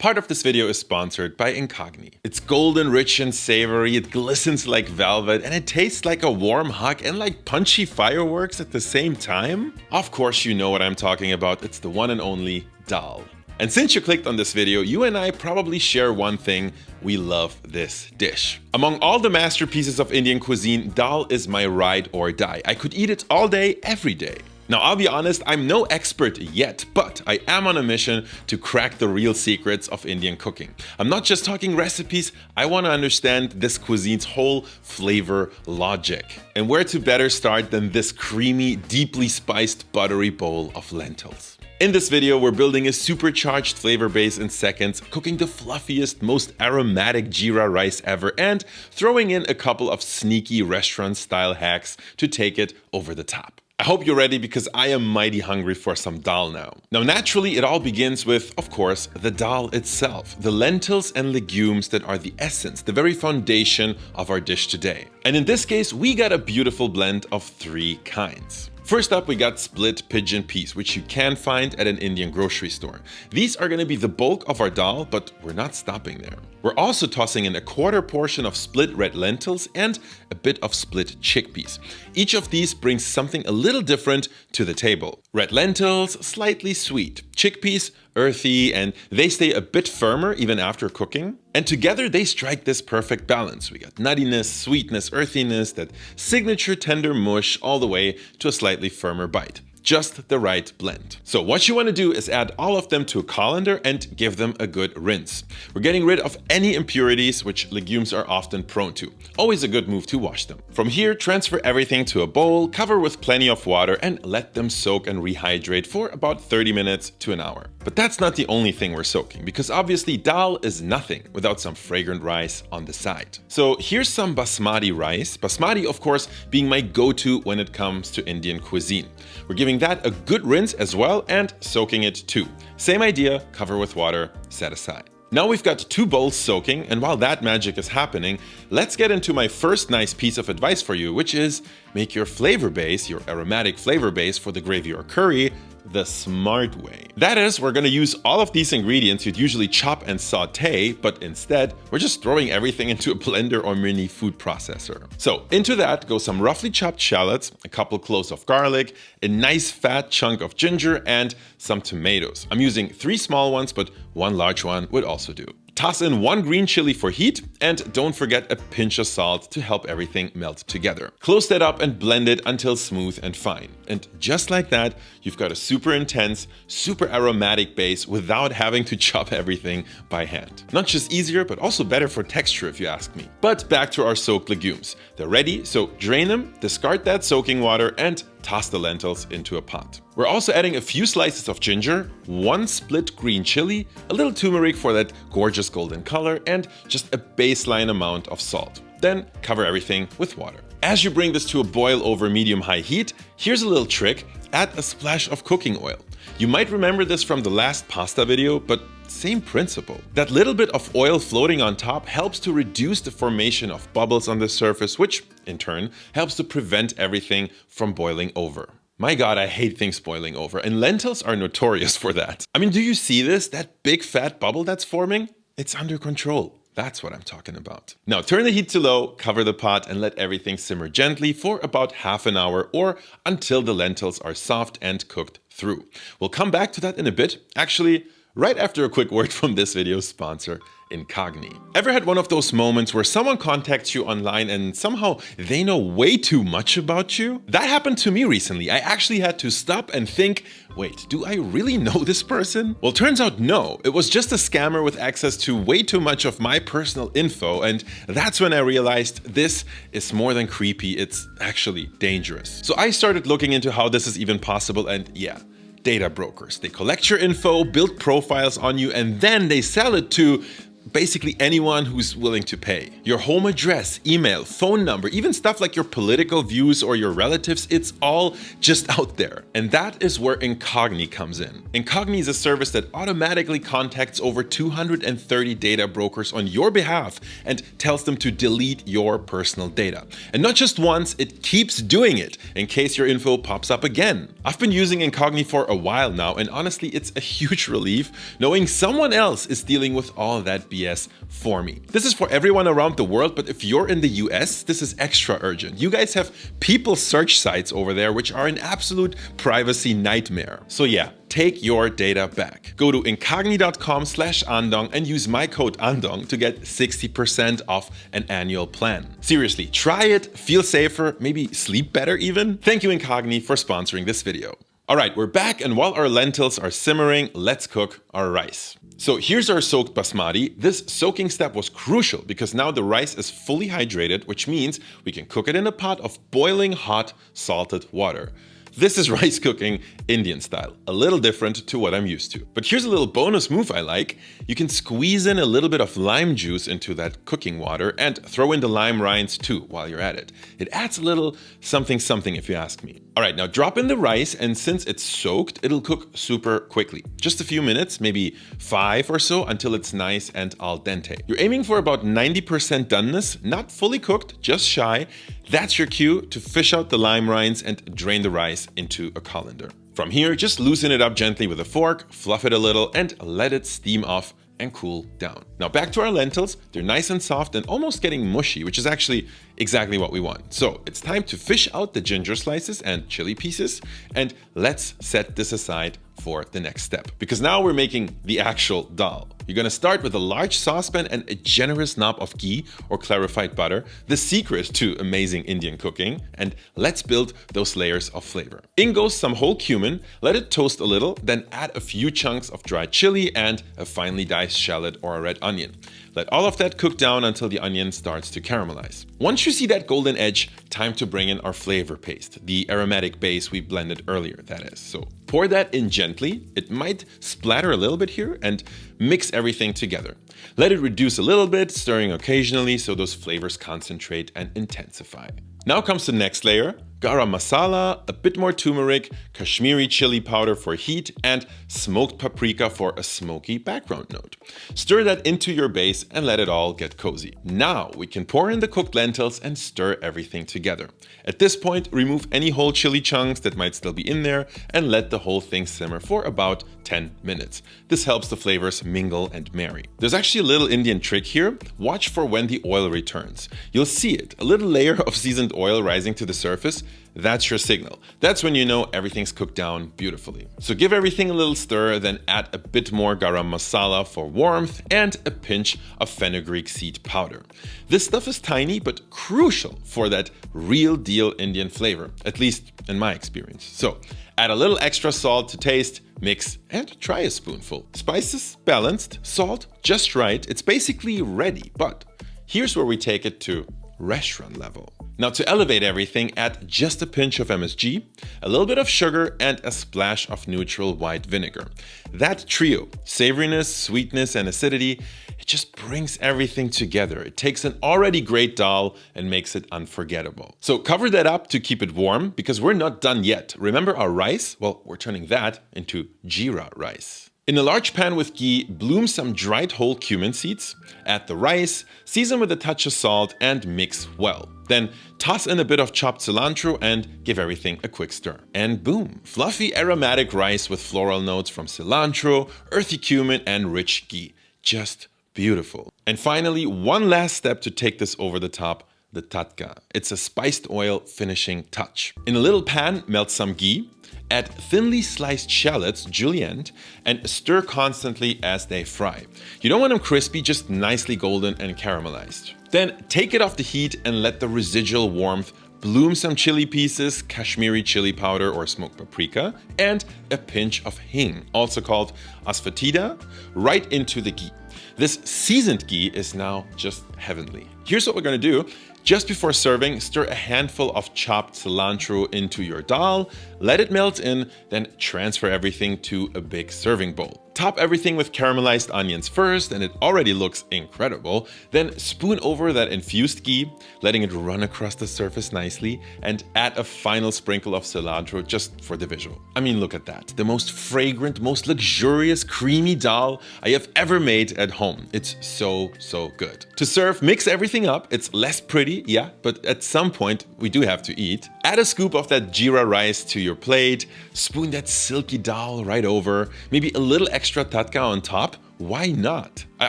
Part of this video is sponsored by Incogni. It's golden, rich and savory, it glistens like velvet, and it tastes like a warm hug and like punchy fireworks at the same time. Of course you know what I'm talking about, it's the one and only dal. And since you clicked on this video, you and I probably share one thing: we love this dish. Among all the masterpieces of Indian cuisine, dal is my ride or die. I could eat it all day, every day. Now, I'll be honest, I'm no expert yet, but I am on a mission to crack the real secrets of Indian cooking. I'm not just talking recipes, I want to understand this cuisine's whole flavor logic. And where to better start than this creamy, deeply spiced, buttery bowl of lentils. In this video, we're building a supercharged flavor base in seconds, cooking the fluffiest, most aromatic jeera rice ever, and throwing in a couple of sneaky restaurant-style hacks to take it over the top. I hope you're ready because I am mighty hungry for some dal now. Now, naturally, it all begins with, of course, the dal itself, the lentils and legumes that are the essence, the very foundation of our dish today. And in this case, we got a beautiful blend of three kinds. First up, we got split pigeon peas, which you can find at an Indian grocery store. These are going to be the bulk of our dal, but we're not stopping there. We're also tossing in a quarter portion of split red lentils and a bit of split chickpeas. Each of these brings something a little different to the table. Red lentils, slightly sweet. Chickpeas, earthy, and they stay a bit firmer even after cooking. And together they strike this perfect balance. We got nuttiness, sweetness, earthiness, that signature tender mush, all the way to a slightly firmer bite. Just the right blend. So what you want to do is add all of them to a colander and give them a good rinse. We're getting rid of any impurities which legumes are often prone to. Always a good move to wash them. From here, transfer everything to a bowl, cover with plenty of water, and let them soak and rehydrate for about 30 minutes to an hour. But that's not the only thing we're soaking, because obviously dal is nothing without some fragrant rice on the side. So here's some basmati rice. Basmati, of course, being my go-to when it comes to Indian cuisine. We're giving that a good rinse as well and soaking it too. Same idea, cover with water, set aside. Now we've got 2 bowls soaking, and while that magic is happening, let's get into my first nice piece of advice for you, which is make your flavor base, your aromatic flavor base for the gravy or curry, the smart way. That is, we're going to use all of these ingredients you'd usually chop and saute, but instead, we're just throwing everything into a blender or mini food processor. So into that go some roughly chopped shallots, a couple cloves of garlic, a nice fat chunk of ginger, and some tomatoes. I'm using 3 small ones, but 1 large one would also do. Toss in 1 green chili for heat, and don't forget a pinch of salt to help everything melt together. Close that up and blend it until smooth and fine. And just like that, you've got a super intense, super aromatic base without having to chop everything by hand. Not just easier, but also better for texture if you ask me. But back to our soaked legumes. They're ready, so drain them, discard that soaking water, and toss the lentils into a pot. We're also adding a few slices of ginger, 1 split green chili, a little turmeric for that gorgeous golden color, and just a baseline amount of salt. Then cover everything with water. As you bring this to a boil over medium-high heat, here's a little trick: add a splash of cooking oil. You might remember this from the last pasta video, but same principle. That little bit of oil floating on top helps to reduce the formation of bubbles on the surface, which in turn helps to prevent everything from boiling over. My God, I hate things boiling over, and lentils are notorious for that. I mean, do you see this? That big fat bubble that's forming? It's under control. That's what I'm talking about. Now turn the heat to low, cover the pot, and let everything simmer gently for about half an hour or until the lentils are soft and cooked through. We'll come back to that in a bit. Actually, right after a quick word from this video's sponsor, Incogni. Ever had one of those moments where someone contacts you online and somehow they know way too much about you? That happened to me recently. I actually had to stop and think, wait, do I really know this person? Well, turns out no. It was just a scammer with access to way too much of my personal info, and that's when I realized this is more than creepy, it's actually dangerous. So I started looking into how this is even possible, and yeah, data brokers. They collect your info, build profiles on you, and then they sell it to basically anyone who's willing to pay. Your home address, email, phone number, even stuff like your political views or your relatives, it's all just out there. And that is where Incogni comes in. Incogni is a service that automatically contacts over 230 data brokers on your behalf and tells them to delete your personal data. And not just once, it keeps doing it in case your info pops up again. I've been using Incogni for a while now, and honestly, it's a huge relief knowing someone else is dealing with all that BS for me. This is for everyone around the world, but if you're in the US, this is extra urgent. You guys have people search sites over there which are an absolute privacy nightmare. So yeah, take your data back. Go to incogni.com/Andong and use my code Andong to get 60% off an annual plan. Seriously, try it, feel safer, maybe sleep better even. Thank you Incogni for sponsoring this video. All right, we're back, and while our lentils are simmering, let's cook our rice. So here's our soaked basmati. This soaking step was crucial because now the rice is fully hydrated, which means we can cook it in a pot of boiling hot salted water. This is rice cooking Indian style, a little different to what I'm used to. But here's a little bonus move I like. You can squeeze in a little bit of lime juice into that cooking water and throw in the lime rinds too while you're at it. It adds a little something if you ask me. All right, now drop in the rice, and since it's soaked, it'll cook super quickly. Just a few minutes, maybe 5 or so, until it's nice and al dente. You're aiming for about 90% doneness, not fully cooked, just shy. That's your cue to fish out the lime rinds and drain the rice into a colander. From here, just loosen it up gently with a fork, fluff it a little, and let it steam off and cool down. Now back to our lentils. They're nice and soft and almost getting mushy, which is actually exactly what we want. So it's time to fish out the ginger slices and chili pieces, and let's set this aside for the next step. Because now we're making the actual dal. You're gonna start with a large saucepan and a generous knob of ghee or clarified butter, the secret to amazing Indian cooking, and let's build those layers of flavor. In goes some whole cumin, let it toast a little, then add a few chunks of dried chili and a finely diced shallot or a red onion. Let all of that cook down until the onion starts to caramelize. Once you see that golden edge, time to bring in our flavor paste, the aromatic base we blended earlier, that is. So pour that in gently. It might splatter a little bit here, and mix everything together. Let it reduce a little bit, stirring occasionally so those flavors concentrate and intensify. Now comes the next layer. Garam masala, a bit more turmeric, Kashmiri chili powder for heat, and smoked paprika for a smoky background note. Stir that into your base and let it all get cozy. Now we can pour in the cooked lentils and stir everything together. At this point, remove any whole chili chunks that might still be in there and let the whole thing simmer for about 10 minutes. This helps the flavors mingle and marry. There's actually a little Indian trick here. Watch for when the oil returns. You'll see it, a little layer of seasoned oil rising to the surface. That's your signal. That's when you know everything's cooked down beautifully. So give everything a little stir, then add a bit more garam masala for warmth and a pinch of fenugreek seed powder. This stuff is tiny but crucial for that real deal Indian flavor, at least in my experience. So add a little extra salt to taste, mix, and try a spoonful. Spices balanced, salt just right. It's basically ready, but here's where we take it to restaurant level. Now to elevate everything, add just a pinch of MSG, a little bit of sugar, and a splash of neutral white vinegar. That trio, savoriness, sweetness, and acidity, it just brings everything together. It takes an already great dal and makes it unforgettable. So cover that up to keep it warm, because we're not done yet. Remember our rice? Well, we're turning that into jeera rice. In a large pan with ghee, bloom some dried whole cumin seeds, add the rice, season with a touch of salt, and mix well. Then toss in a bit of chopped cilantro and give everything a quick stir. And boom, fluffy aromatic rice with floral notes from cilantro, earthy cumin, and rich ghee. Just beautiful. And finally, one last step to take this over the top, the tatka. It's a spiced oil finishing touch. In a little pan, melt some ghee. Add thinly sliced shallots, julienne, and stir constantly as they fry. You don't want them crispy, just nicely golden and caramelized. Then take it off the heat and let the residual warmth bloom some chili pieces, Kashmiri chili powder or smoked paprika, and a pinch of hing, also called asfatida, right into the ghee. This seasoned ghee is now just heavenly. Here's what we're gonna do. Just before serving, stir a handful of chopped cilantro into your dal, let it melt in, then transfer everything to a big serving bowl. Top everything with caramelized onions first, and it already looks incredible. Then spoon over that infused ghee, letting it run across the surface nicely, and add a final sprinkle of cilantro just for the visual. I mean, look at that. The most fragrant, most luxurious, creamy dal I have ever made at home. It's so good. To serve, mix everything up. It's less pretty, yeah, but at some point we do have to eat. Add a scoop of that jeera rice to your plate, spoon that silky dal right over, maybe a little extra tatka on top. Why not? I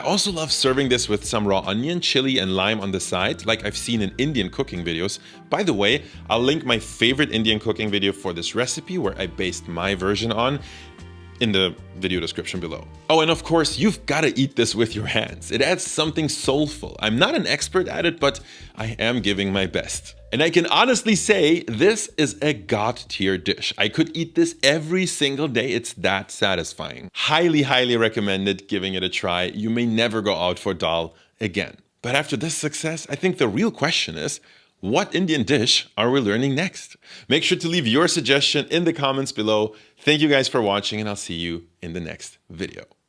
also love serving this with some raw onion, chili, and lime on the side, like I've seen in Indian cooking videos. By the way, I'll link my favorite Indian cooking video for this recipe, where I based my version on, in the video description below. Oh, and of course, you've got to eat this with your hands. It adds something soulful. I'm not an expert at it, but I am giving my best. And I can honestly say this is a god-tier dish. I could eat this every single day. It's that satisfying. Highly recommended giving it a try. You may never go out for dal again. But after this success, I think the real question is, what Indian dish are we learning next? Make sure to leave your suggestion in the comments below. Thank you guys for watching, and I'll see you in the next video.